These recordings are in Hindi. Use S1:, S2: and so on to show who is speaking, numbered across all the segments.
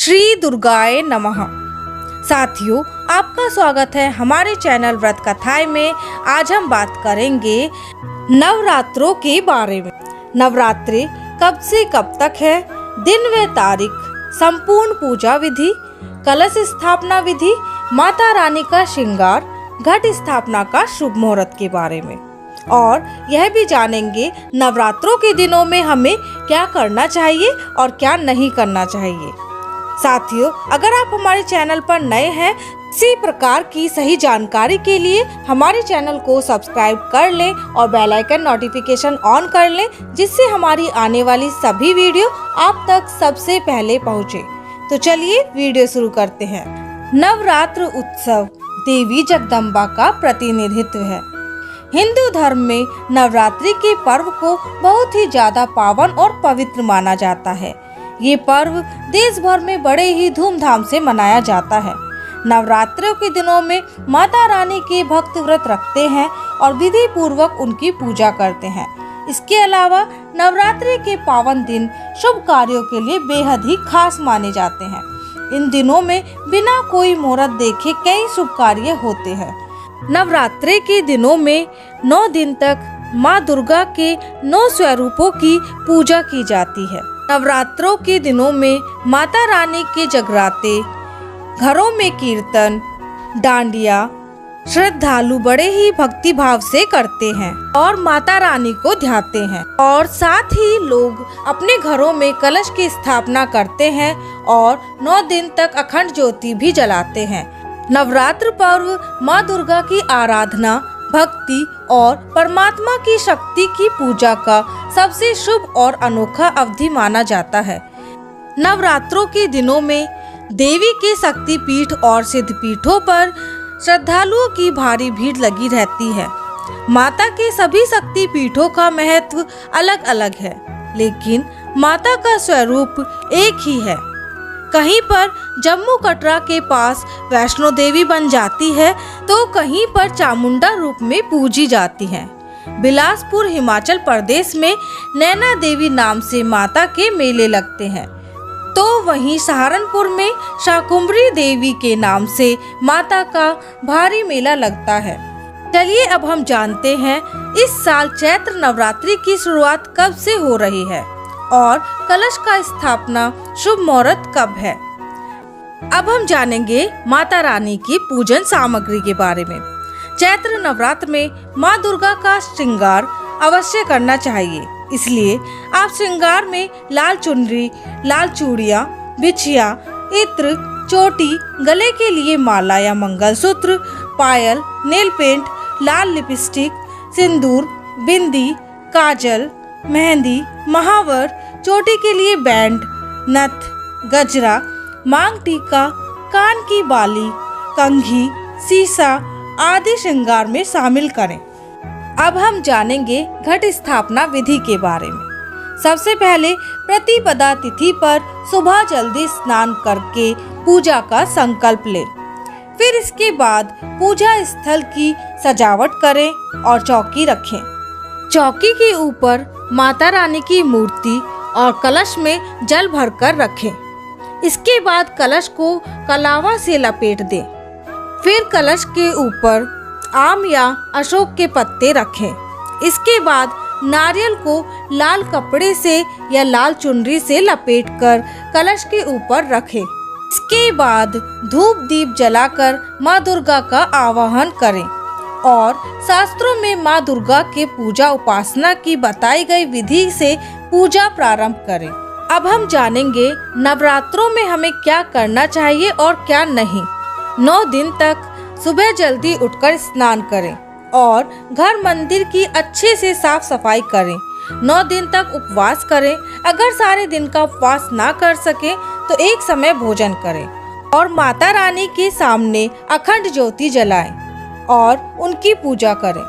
S1: श्री दुर्गाए नमः। साथियों, आपका स्वागत है हमारे चैनल व्रत कथाएं में। आज हम बात करेंगे नवरात्रों के बारे में। नवरात्रि कब से कब तक है, दिन व तारीख, संपूर्ण पूजा विधि, कलश स्थापना विधि, माता रानी का श्रृंगार, घट स्थापना का शुभ मुहूर्त के बारे में। और यह भी जानेंगे नवरात्रों के दिनों में हमें क्या करना चाहिए और क्या नहीं करना चाहिए। साथियों, अगर आप हमारे चैनल पर नए हैं, इसी प्रकार की सही जानकारी के लिए हमारे चैनल को सब्सक्राइब कर लें और बेल आइकन नोटिफिकेशन ऑन कर लें, जिससे हमारी आने वाली सभी वीडियो आप तक सबसे पहले पहुंचे। तो चलिए वीडियो शुरू करते हैं। नवरात्र उत्सव देवी जगदम्बा का प्रतिनिधित्व है। हिंदू धर्म में नवरात्रि के पर्व को बहुत ही ज्यादा पावन और पवित्र माना जाता है। ये पर्व देश भर में बड़े ही धूमधाम से मनाया जाता है। नवरात्रों के दिनों में माता रानी के भक्त व्रत रखते हैं और विधि पूर्वक उनकी पूजा करते हैं। इसके अलावा नवरात्रि के पावन दिन शुभ कार्यों के लिए बेहद ही खास माने जाते हैं। इन दिनों में बिना कोई मुहूर्त देखे कई शुभ कार्य होते हैं। नवरात्रि के दिनों में 9 दिन तक माँ दुर्गा के 9 स्वरूपों की पूजा की जाती है। नवरात्रों के दिनों में माता रानी के जगराते, घरों में कीर्तन, डांडिया श्रद्धालु बड़े ही भक्ति भाव से करते हैं और माता रानी को ध्याते हैं। और साथ ही लोग अपने घरों में कलश की स्थापना करते हैं और 9 दिन तक अखंड ज्योति भी जलाते हैं। नवरात्र पर्व माँ दुर्गा की आराधना, भक्ति और परमात्मा की शक्ति की पूजा का सबसे शुभ और अनोखा अवधि माना जाता है। नवरात्रों के दिनों में देवी के शक्ति पीठ और सिद्ध पीठों पर श्रद्धालुओं की भारी भीड़ लगी रहती है। माता के सभी शक्ति पीठों का महत्व अलग अलग है, लेकिन माता का स्वरूप एक ही है। कहीं पर जम्मू कटरा के पास वैष्णो देवी बन जाती है तो कहीं पर चामुंडा रूप में पूजी जाती है। बिलासपुर हिमाचल प्रदेश में नैना देवी नाम से माता के मेले लगते हैं, तो वहीं सहारनपुर में शाकुंभरी देवी के नाम से माता का भारी मेला लगता है। चलिए अब हम जानते हैं इस साल चैत्र नवरात्रि की शुरुआत कब से हो रही है और कलश का स्थापना शुभ मुहूर्त कब है। अब हम जानेंगे माता रानी की पूजन सामग्री के बारे में। चैत्र नवरात्र में माँ दुर्गा का श्रृंगार अवश्य करना चाहिए, इसलिए आप श्रृंगार में लाल चुनरी, लाल चूड़ियाँ, बिछिया, इत्र, चोटी, गले के लिए माला या मंगलसूत्र, पायल, नेल पेंट, लाल लिपस्टिक, सिंदूर, बिंदी, काजल, मेहंदी, महावर, चोटी के लिए बैंड, नथ, गजरा, मांग टीका, कान की बाली, कंघी, सीसा आदि श्रृंगार में शामिल करें। अब हम जानेंगे घट स्थापना विधि के बारे में। सबसे पहले प्रतिपदा तिथि पर सुबह जल्दी स्नान करके पूजा का संकल्प लें। फिर इसके बाद पूजा स्थल की सजावट करें और चौकी रखें। चौकी के ऊपर माता रानी की मूर्ति और कलश में जल भरकर रखें। इसके बाद कलश को कलावा से लपेट दें। फिर कलश के ऊपर आम या अशोक के पत्ते रखें। इसके बाद नारियल को लाल कपड़े से या लाल चुनरी से लपेटकर कलश के ऊपर रखें। इसके बाद धूप दीप जलाकर माँ दुर्गा का आवाहन करें और शास्त्रों में माँ दुर्गा के पूजा उपासना की बताई गई विधि से पूजा प्रारंभ करें। अब हम जानेंगे नवरात्रों में हमें क्या करना चाहिए और क्या नहीं। 9 दिन तक सुबह जल्दी उठकर स्नान करें और घर मंदिर की अच्छे से साफ सफाई करें। 9 दिन तक उपवास करें। अगर सारे दिन का उपवास ना कर सके तो एक समय भोजन करें और माता रानी के सामने अखंड ज्योति जलाएं और उनकी पूजा करें।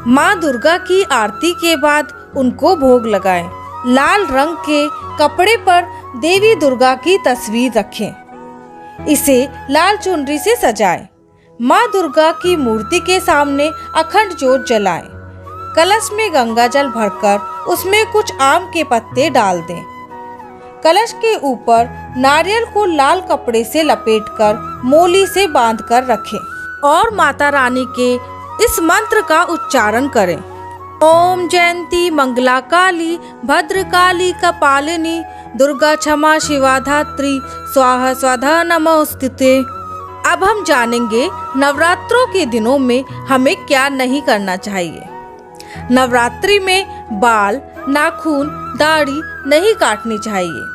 S1: माँ दुर्गा की आरती के बाद उनको भोग लगाएं। लाल रंग के कपड़े पर देवी दुर्गा की तस्वीर रखें। इसे लाल चुनरी से सजाएं। माँ दुर्गा की मूर्ति के सामने अखंड ज्योत जलाएं। कलश में गंगा जल भरकर उसमें कुछ आम के पत्ते डाल दें। कलश के ऊपर नारियल को लाल कपड़े से लपेटकर मोली से बांधकर रखें और माता रानी के इस मंत्र का उच्चारण करें। ओम जयंती मंगला काली भद्रकाली कपालिनी दुर्गा क्षमा शिवा धात्री स्वाहा स्वाधा नमोस्तुते। अब हम जानेंगे नवरात्रों के दिनों में हमें क्या नहीं करना चाहिए। नवरात्रि में बाल, नाखून, दाढ़ी नहीं काटनी चाहिए।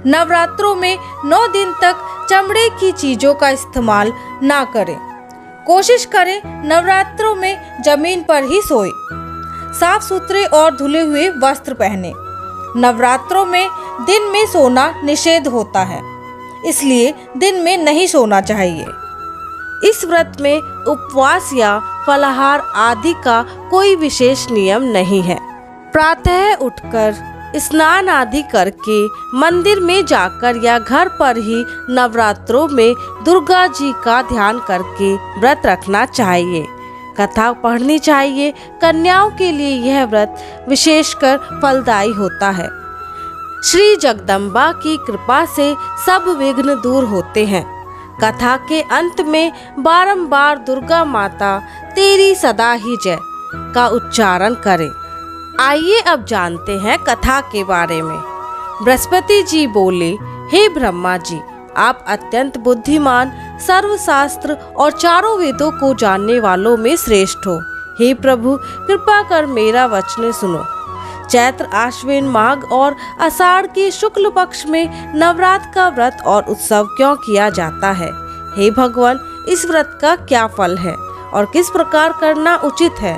S1: नवरात्रों में 9 दिन तक चमड़े की चीजों का इस्तेमाल ना करें। कोशिश करें नवरात्रों में जमीन पर ही सोए। साफ सुथरे और धुले हुए वस्त्र पहने। नवरात्रों में दिन में सोना निषेध होता है, इसलिए दिन में नहीं सोना चाहिए। इस व्रत में उपवास या फलाहार आदि का कोई विशेष नियम नहीं है। प्रातः उठकर स्नान आदि करके मंदिर में जाकर या घर पर ही नवरात्रों में दुर्गा जी का ध्यान करके व्रत रखना चाहिए। कथा पढ़नी चाहिए। कन्याओं के लिए यह व्रत विशेषकर फलदायी होता है। श्री जगदम्बा की कृपा से सब विघ्न दूर होते हैं। कथा के अंत में बारंबार दुर्गा माता तेरी सदा ही जय का उच्चारण करें। आइए अब जानते हैं कथा के बारे में। बृहस्पति जी बोले, हे ब्रह्मा जी, आप अत्यंत बुद्धिमान, सर्वशास्त्र और चारों वेदों को जानने वालों में श्रेष्ठ हो। हे प्रभु, कृपा कर मेरा वचन सुनो। चैत्र, आश्विन, माघ और आषाढ़ के शुक्ल पक्ष में नवरात्र का व्रत और उत्सव क्यों किया जाता है? हे भगवान, इस व्रत का क्या फल है और किस प्रकार करना उचित है,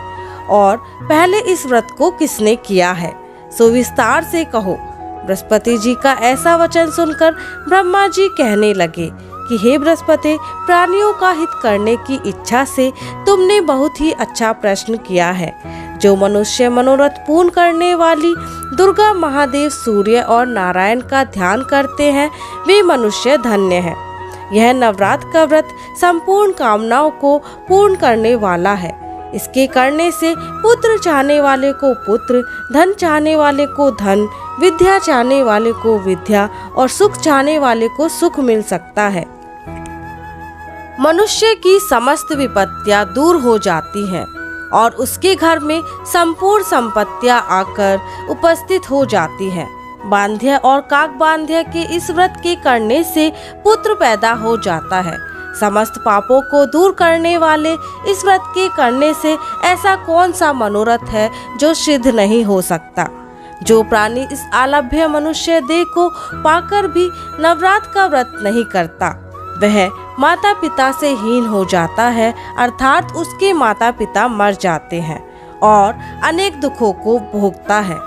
S1: और पहले इस व्रत को किसने किया है, सो विस्तार से कहो। बृहस्पति जी का ऐसा वचन सुनकर ब्रह्मा जी कहने लगे कि हे बृहस्पति, प्राणियों का हित करने की इच्छा से तुमने बहुत ही अच्छा प्रश्न किया है। जो मनुष्य मनोरथ पूर्ण करने वाली दुर्गा, महादेव, सूर्य और नारायण का ध्यान करते हैं, वे मनुष्य धन्य हैं। यह नवरात्र का व्रत संपूर्ण कामनाओं को पूर्ण करने वाला है। इसके करने से पुत्र चाहने वाले को पुत्र, धन चाहने वाले को धन, विद्या चाहने वाले को विद्या और सुख चाहने वाले को सुख मिल सकता है। मनुष्य की समस्त विपत्तियां दूर हो जाती हैं और उसके घर में संपूर्ण संपत्तियां आकर उपस्थित हो जाती हैं। बांध्य और काक बांध्य के इस व्रत के करने से पुत्र पैदा हो जाता है। समस्त पापों को दूर करने वाले इस व्रत के करने से ऐसा कौन सा मनोरथ है जो सिद्ध नहीं हो सकता। जो प्राणी इस आलभ्य मनुष्य देह को पाकर भी नवरात्र का व्रत नहीं करता, वह माता पिता से हीन हो जाता है, अर्थात उसके माता पिता मर जाते हैं और अनेक दुखों को भोगता है।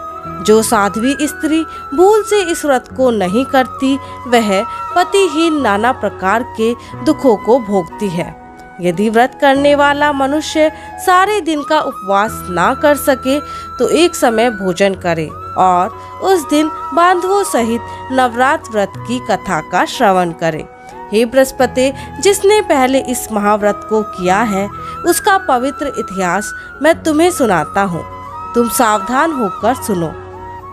S1: जो साध्वी स्त्री भूल से इस व्रत को नहीं करती, वह पतिहीन नाना प्रकार के दुखों को भोगती है। यदि व्रत करने वाला मनुष्य सारे दिन का उपवास ना कर सके तो एक समय भोजन करे और उस दिन बांधवों सहित नवरात्र व्रत की कथा का श्रवण करे। हे बृहस्पति, जिसने पहले इस महाव्रत को किया है, उसका पवित्र इतिहास मैं तुम्हें सुनाता हूँ। तुम सावधान होकर सुनो।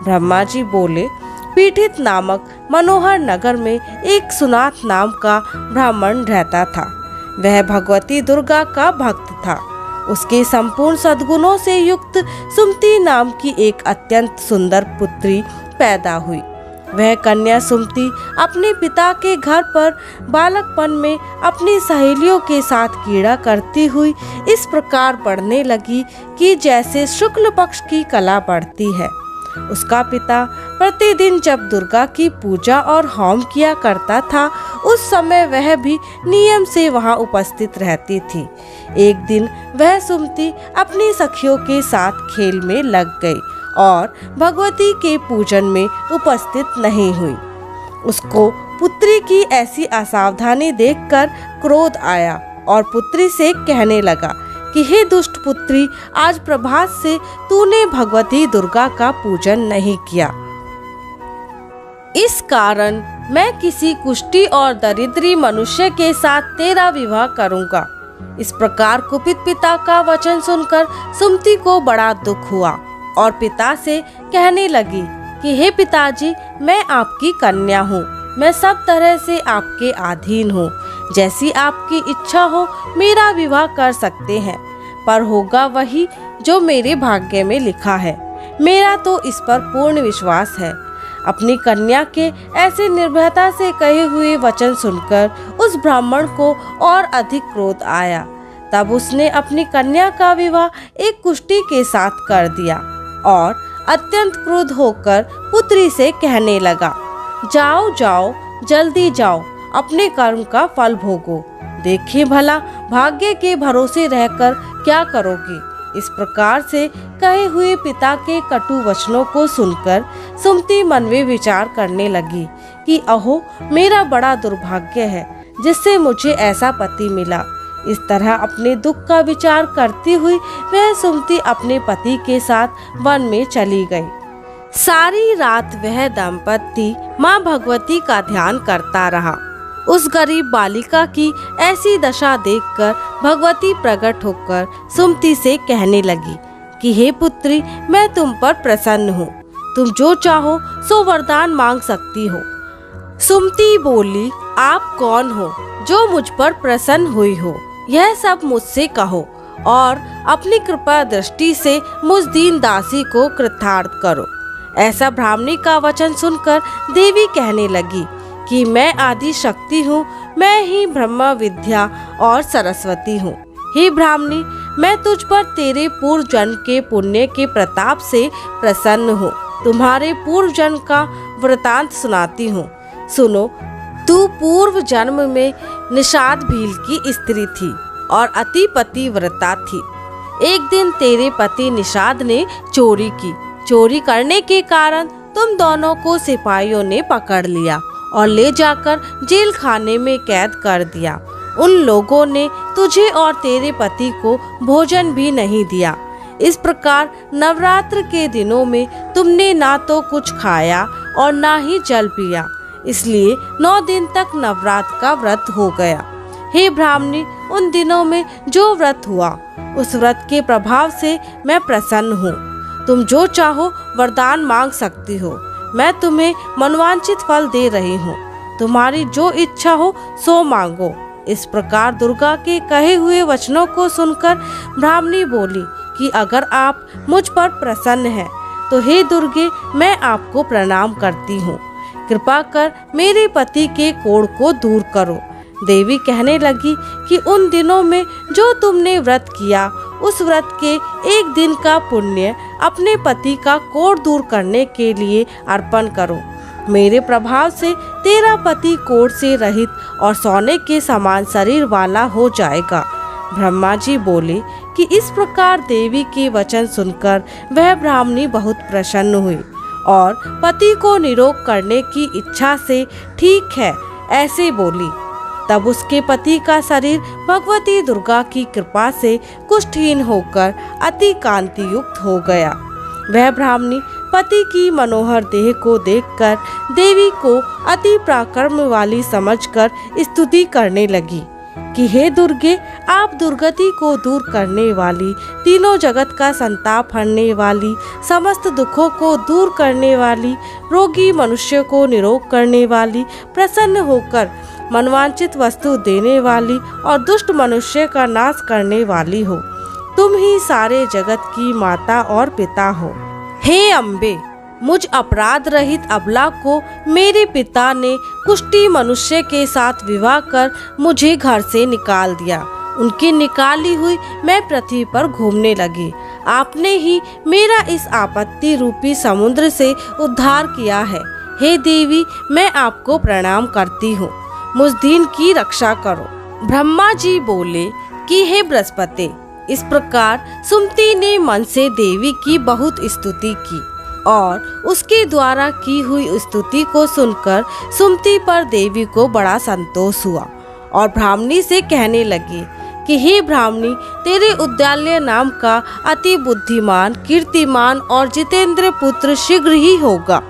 S1: ब्रह्मा जी बोले, पीठित नामक मनोहर नगर में एक सुनाथ नाम का ब्राह्मण रहता था। वह भगवती दुर्गा का भक्त था। उसके संपूर्ण सद्गुणों से युक्त सुमति नाम की एक अत्यंत सुंदर पुत्री पैदा हुई। वह कन्या सुमति अपने पिता के घर पर बालकपन में अपनी सहेलियों के साथ क्रीड़ा करती हुई इस प्रकार बढ़ने लगी कि जैसे शुक्ल पक्ष की कला बढ़ती है। उसका पिता प्रतिदिन जब दुर्गा की पूजा और होम किया करता था, उस समय वह भी नियम से वहां उपस्थित रहती थी। एक दिन वह सुमति अपनी सखियों के साथ खेल में लग गई और भगवती के पूजन में उपस्थित नहीं हुई। उसको पुत्री की ऐसी असावधानी देखकर क्रोध आया और पुत्री से कहने लगा कि हे दुष्ट पुत्री, आज प्रभात से तूने भगवती दुर्गा का पूजन नहीं किया। इस कारण मैं किसी कुष्ठी और दरिद्री मनुष्य के साथ तेरा विवाह करूंगा। इस प्रकार कुपित पिता का वचन सुनकर सुमति को बड़ा दुख हुआ और पिता से कहने लगी कि हे पिताजी, मैं आपकी कन्या हूँ, मैं सब तरह से आपके अधीन हूँ। जैसी आपकी इच्छा हो मेरा विवाह कर सकते हैं, पर होगा वही जो मेरे भाग्य में लिखा है। मेरा तो इस पर पूर्ण विश्वास है। अपनी कन्या के ऐसे निर्भयता से कहे हुए वचन सुनकर उस ब्राह्मण को और अधिक क्रोध आया। तब उसने अपनी कन्या का विवाह एक कुष्टी के साथ कर दिया और अत्यंत क्रोध होकर पुत्री से कहने लगा, जाओ जाओ, जल्दी जाओ, अपने कर्म का फल भोगो। देखिए भला भाग्य के भरोसे रहकर क्या करोगी। इस प्रकार से कहे हुए पिता के कटु वचनों को सुनकर सुमति मन में विचार करने लगी कि अहो, मेरा बड़ा दुर्भाग्य है जिससे मुझे ऐसा पति मिला। इस तरह अपने दुख का विचार करती हुई वह सुमति अपने पति के साथ वन में चली गई। सारी रात वह दंपति माँ भगवती का ध्यान करता रहा। उस गरीब बालिका की ऐसी दशा देखकर भगवती प्रकट होकर सुमति से कहने लगी कि हे पुत्री, मैं तुम पर प्रसन्न हूँ। तुम जो चाहो सो वरदान मांग सकती हो। सुमति बोली, आप कौन हो जो मुझ पर प्रसन्न हुई हो? यह सब मुझसे कहो और अपनी कृपा दृष्टि से मुझ दीन दासी को कृतार्थ करो। ऐसा ब्राह्मणी का वचन सुनकर देवी कहने लगी कि मैं आदि शक्ति हूँ, मैं ही ब्रह्म विद्या और सरस्वती हूँ। हे ब्राह्मणी, मैं तुझ पर तेरे पूर्व जन्म के पुण्य के प्रताप से प्रसन्न हूँ। तुम्हारे पूर्व जन्म का वृतांत सुनाती हूँ। सुनो, तू पूर्व जन्म में निषाद भील की स्त्री थी और अति पतिव्रता थी। एक दिन तेरे पति निषाद ने चोरी की। चोरी करने के कारण तुम दोनों को सिपाहियों ने पकड़ लिया और ले जाकर जेल खाने में कैद कर दिया। उन लोगों ने तुझे और तेरे पति को भोजन भी नहीं दिया। इस प्रकार नवरात्र के दिनों में तुमने ना तो कुछ खाया और ना ही जल पिया, इसलिए 9 दिन तक नवरात्र का व्रत हो गया। हे ब्राह्मणी, उन दिनों में जो व्रत हुआ उस व्रत के प्रभाव से मैं प्रसन्न हूँ। तुम जो चाहो वरदान मांग सकती हो। मैं तुम्हें मनवांचित फल दे रही हूँ। तुम्हारी जो इच्छा हो सो मांगो। इस प्रकार दुर्गा के कहे हुए वचनों को सुनकर ब्राह्मणी बोली कि अगर आप मुझ पर प्रसन्न हैं तो हे दुर्गे, मैं आपको प्रणाम करती हूँ। कृपा कर मेरे पति के कोढ़ को दूर करो। देवी कहने लगी कि उन दिनों में जो तुमने व्रत किया उस व्रत के एक दिन का पुण्य अपने पति का कोढ़ दूर करने के लिए अर्पण करो। मेरे प्रभाव से तेरा पति कोढ़ से रहित और सोने के समान शरीर वाला हो जाएगा। ब्रह्मा जी बोले कि इस प्रकार देवी के वचन सुनकर वह ब्राह्मणी बहुत प्रसन्न हुई और पति को निरोग करने की इच्छा से ठीक है ऐसे बोली। तब उसके पति का शरीर भगवती दुर्गा की कृपा से कुष्ठहीन होकर अति कांति युक्त हो गया। वह ब्राह्मणी पति की मनोहर देह को देखकर देवी को अति पराक्रम वाली समझकर स्तुति करने लगी कि हे दुर्गे, आप दुर्गति को दूर करने वाली, तीनों जगत का संताप हरने वाली, समस्त दुखों को दूर करने वाली, रोगी मनुष्य को निरोग करने वाली, प्रसन्न होकर मनवांचित वस्तु देने वाली और दुष्ट मनुष्य का नाश करने वाली हो। तुम ही सारे जगत की माता और पिता हो। हे अम्बे, मुझ अपराध रहित अबला को मेरे पिता ने कुष्ठी मनुष्य के साथ विवाह कर मुझे घर से निकाल दिया। उनकी निकाली हुई मैं पृथ्वी पर घूमने लगी। आपने ही मेरा इस आपत्ति रूपी समुद्र से उद्धार किया है। हे देवी, मैं आपको प्रणाम करती हूँ। मुझ दीन की रक्षा करो। ब्रह्मा जी बोले कि हे बृहस्पति, इस प्रकार सुमति ने मन से देवी की बहुत स्तुति की और उसके द्वारा की हुई स्तुति को सुनकर सुमति पर देवी को बड़ा संतोष हुआ और ब्राह्मणी से कहने लगी कि हे ब्राह्मणी, तेरे उद्यालय नाम का अति बुद्धिमान, कीर्तिमान और जितेंद्र पुत्र शीघ्र ही होगा।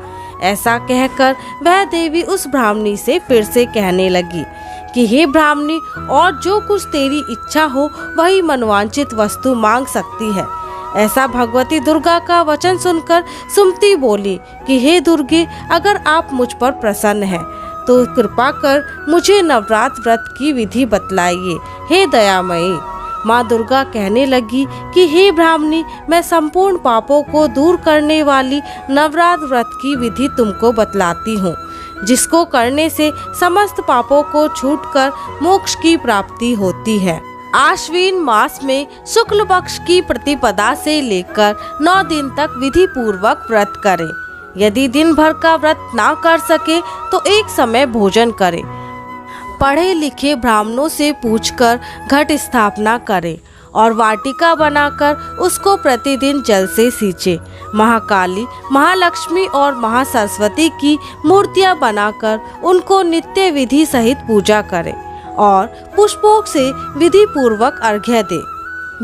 S1: ऐसा कहकर वह देवी उस ब्राह्मणी से फिर से कहने लगी कि हे ब्राह्मणी, और जो कुछ तेरी इच्छा हो वही मनवांचित वस्तु मांग सकती है। ऐसा भगवती दुर्गा का वचन सुनकर सुमति बोली कि हे दुर्गे, अगर आप मुझ पर प्रसन्न हैं तो कृपा कर मुझे नवरात्र व्रत की विधि बतलाइए, हे दयामयी। माँ दुर्गा कहने लगी कि हे ब्राह्मणी, मैं संपूर्ण पापों को दूर करने वाली नवरात्र व्रत की विधि तुमको बतलाती हूँ, जिसको करने से समस्त पापों को छूटकर मोक्ष की प्राप्ति होती है। आश्विन मास में शुक्ल पक्ष की प्रतिपदा से लेकर 9 दिन तक विधि पूर्वक व्रत करें। यदि दिन भर का व्रत ना कर सके तो एक समय भोजन करें। पढ़े लिखे ब्राह्मणों से पूछकर घट स्थापना करें और वाटिका बनाकर उसको प्रतिदिन जल से सींचे। महाकाली, महालक्ष्मी और महासरस्वती की मूर्तियां बनाकर उनको नित्य विधि सहित पूजा करें और पुष्पों से विधि पूर्वक अर्घ्य दे।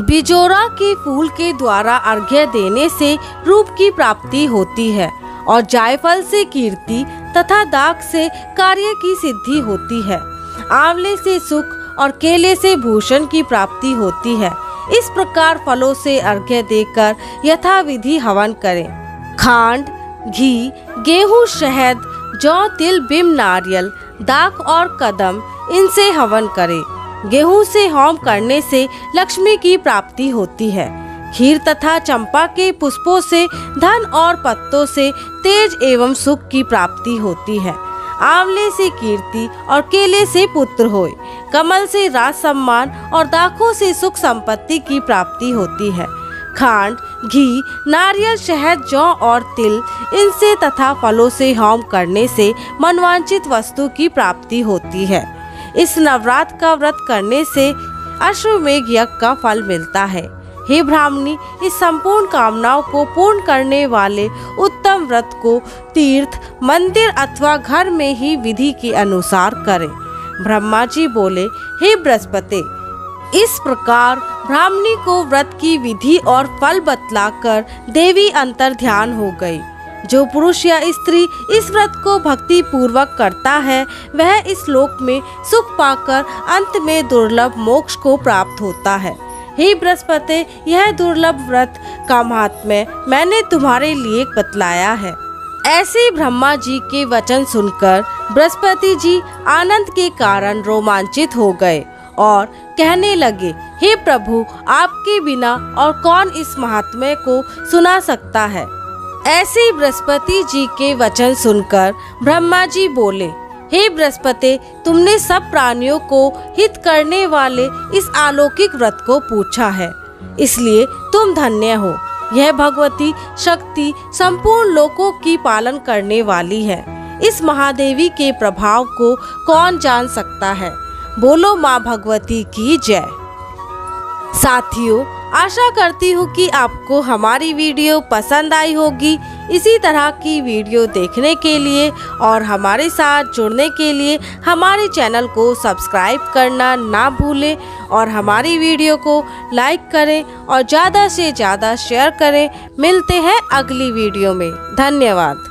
S1: बिजोरा के फूल के द्वारा अर्घ्य देने से रूप की प्राप्ति होती है और जायफल से कीर्ति तथा दाख से कार्य की सिद्धि होती है। आंवले से सुख और केले से भूषण की प्राप्ति होती है। इस प्रकार फलों से अर्घ्य देकर यथाविधि हवन करें। खांड, घी, गेहूं, शहद, जौ, तिल, बिम, नारियल, दाख और कदम, इनसे हवन करें। गेहूं से होम करने से लक्ष्मी की प्राप्ति होती है। खीर तथा चंपा के पुष्पों से धन और पत्तों से तेज एवं सुख की प्राप्ति होती है। आंवले से कीर्ति और केले से पुत्र होए। कमल से राज सम्मान और दाखों से सुख संपत्ति की प्राप्ति होती है। खांड, घी, नारियल, शहद, जौ और तिल, इनसे तथा फलों से होम करने से मनवांचित वस्तु की प्राप्ति होती है। इस नवरात्र का व्रत करने से अश्वमेघ यज्ञ का फल मिलता है। हे ब्राह्मणी, इस संपूर्ण कामनाओं को पूर्ण करने वाले उत्तम व्रत को तीर्थ, मंदिर अथवा घर में ही विधि के अनुसार करें। ब्रह्मा जी बोले, हे बृहस्पति, इस प्रकार ब्राह्मणी को व्रत की विधि और फल बतलाकर देवी अंतर ध्यान हो गई। जो पुरुष या स्त्री इस व्रत को भक्ति पूर्वक करता है वह इस लोक में सुख पाकर अंत में दुर्लभ मोक्ष को प्राप्त होता है। हे बृहस्पति, यह दुर्लभ व्रत का महात्म्य मैंने तुम्हारे लिए बतलाया है। ऐसे ब्रह्मा जी के वचन सुनकर बृहस्पति जी आनंद के कारण रोमांचित हो गए और कहने लगे, हे प्रभु, आपके बिना और कौन इस महात्म्य को सुना सकता है। ऐसे बृहस्पति जी के वचन सुनकर ब्रह्मा जी बोले, हे बृहस्पति, तुमने सब प्राणियों को हित करने वाले इस अलौकिक व्रत को पूछा है, इसलिए तुम धन्य हो। यह भगवती शक्ति संपूर्ण लोकों की पालन करने वाली है। इस महादेवी के प्रभाव को कौन जान सकता है। बोलो माँ भगवती की जय। साथियों, आशा करती हूँ कि आपको हमारी वीडियो पसंद आई होगी। इसी तरह की वीडियो देखने के लिए और हमारे साथ जुड़ने के लिए हमारे चैनल को सब्सक्राइब करना ना भूलें और हमारी वीडियो को लाइक करें और ज़्यादा से ज़्यादा शेयर करें। मिलते हैं अगली वीडियो में। धन्यवाद।